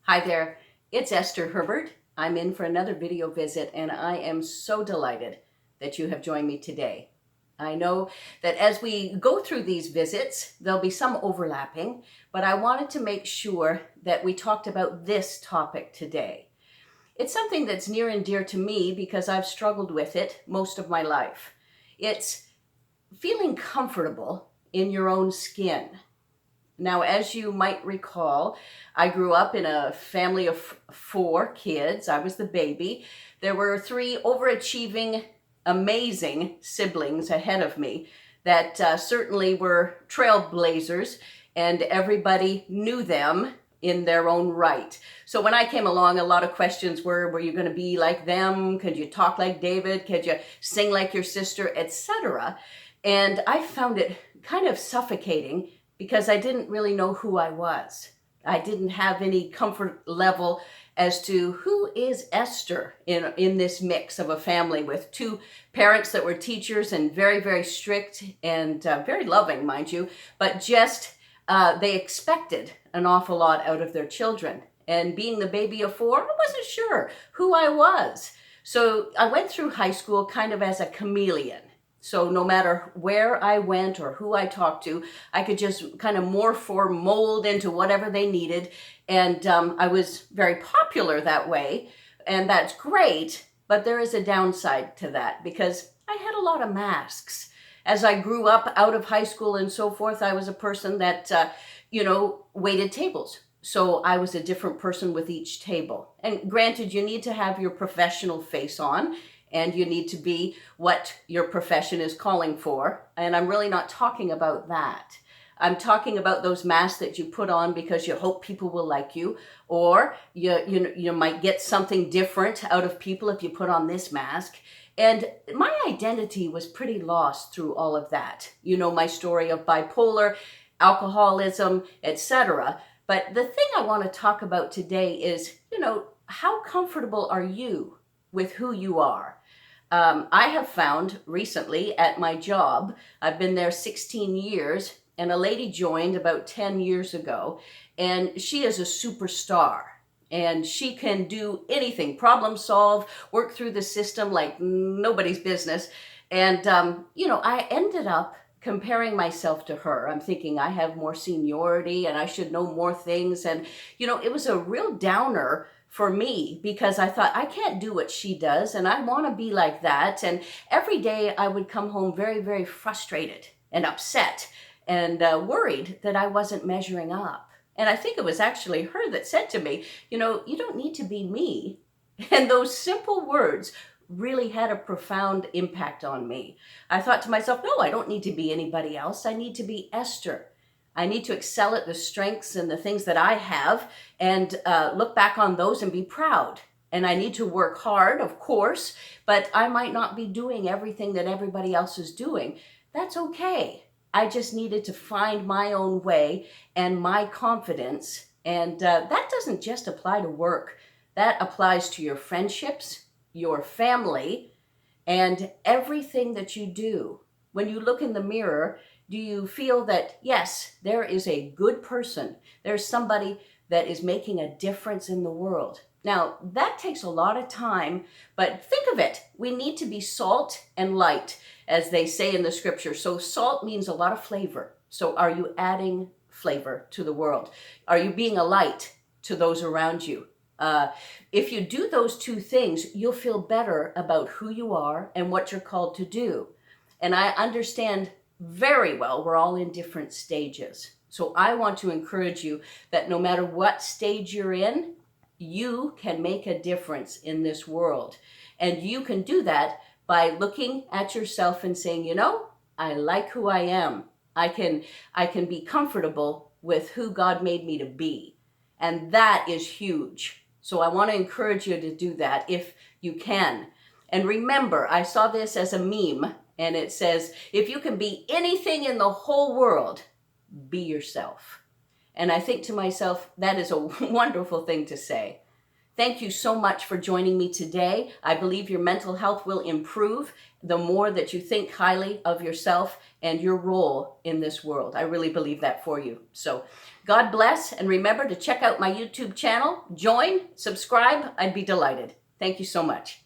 Hi there, it's Esther Herbert. I'm in for another video visit and I am so delighted that you have joined me today. I know that as we go through these visits, there'll be some overlapping, but I wanted to make sure that we talked about this topic today. It's something that's near and dear to me because I've struggled with it most of my life. It's feeling comfortable in your own skin. Now, as you might recall, I grew up in a family of four kids. I was the baby. There were three overachieving, amazing siblings ahead of me that certainly were trailblazers, and everybody knew them in their own right. So when I came along, a lot of questions were you going to be like them? Could you talk like David? Could you sing like your sister, etc.? And I found it kind of suffocating because I didn't really know who I was. I didn't have any comfort level as to who is Esther in this mix of a family with two parents that were teachers and very, very strict and very loving, mind you, but just they expected an awful lot out of their children. And being the baby of four, I wasn't sure who I was. So I went through high school kind of as a chameleon. So no matter where I went or who I talked to, I could just kind of morph or mold into whatever they needed. And I was very popular that way. And that's great. But there is a downside to that because I had a lot of masks. As I grew up out of high school and so forth, I was a person that, waited tables. So I was a different person with each table. And granted, you need to have your professional face on and you need to be what your profession is calling for. And I'm really not talking about that. I'm talking about those masks that you put on because you hope people will like you, or you might get something different out of people if you put on this mask. And my identity was pretty lost through all of that. You know my story of bipolar, alcoholism, etc. But the thing I want to talk about today is, how comfortable are you with who you are? I have found recently at my job, I've been there 16 years, and a lady joined about 10 years ago, and she is a superstar. And she can do anything, problem solve, work through the system like nobody's business. And, I ended up comparing myself to her. I'm thinking I have more seniority and I should know more things. And, it was a real downer for me because I thought I can't do what she does and I want to be like that. And every day I would come home very, very frustrated and upset and worried that I wasn't measuring up. And I think it was actually her that said to me, you don't need to be me. And those simple words really had a profound impact on me. I thought to myself, no, I don't need to be anybody else. I need to be Esther. I need to excel at the strengths and the things that I have and look back on those and be proud. And I need to work hard, of course, but I might not be doing everything that everybody else is doing. That's okay. I just needed to find my own way and my confidence. And that doesn't just apply to work. That applies to your friendships, your family, and everything that you do. When you look in the mirror, do you feel that, yes, there is a good person? There's somebody that is making a difference in the world. Now, that takes a lot of time, but think of it. We need to be salt and light, as they say in the scripture. So salt means a lot of flavor. So are you adding flavor to the world? Are you being a light to those around you? If you do those two things, you'll feel better about who you are and what you're called to do. And I understand very well we're all in different stages. So I want to encourage you that no matter what stage you're in, you can make a difference in this world. And you can do that by looking at yourself and saying, I like who I am. I can be comfortable with who God made me to be. And that is huge. So I want to encourage you to do that if you can. And remember, I saw this as a meme, and it says, if you can be anything in the whole world, be yourself. And I think to myself, that is a wonderful thing to say. Thank you so much for joining me today. I believe your mental health will improve the more that you think highly of yourself and your role in this world. I really believe that for you. So God bless, and remember to check out my YouTube channel. Join, subscribe. I'd be delighted. Thank you so much.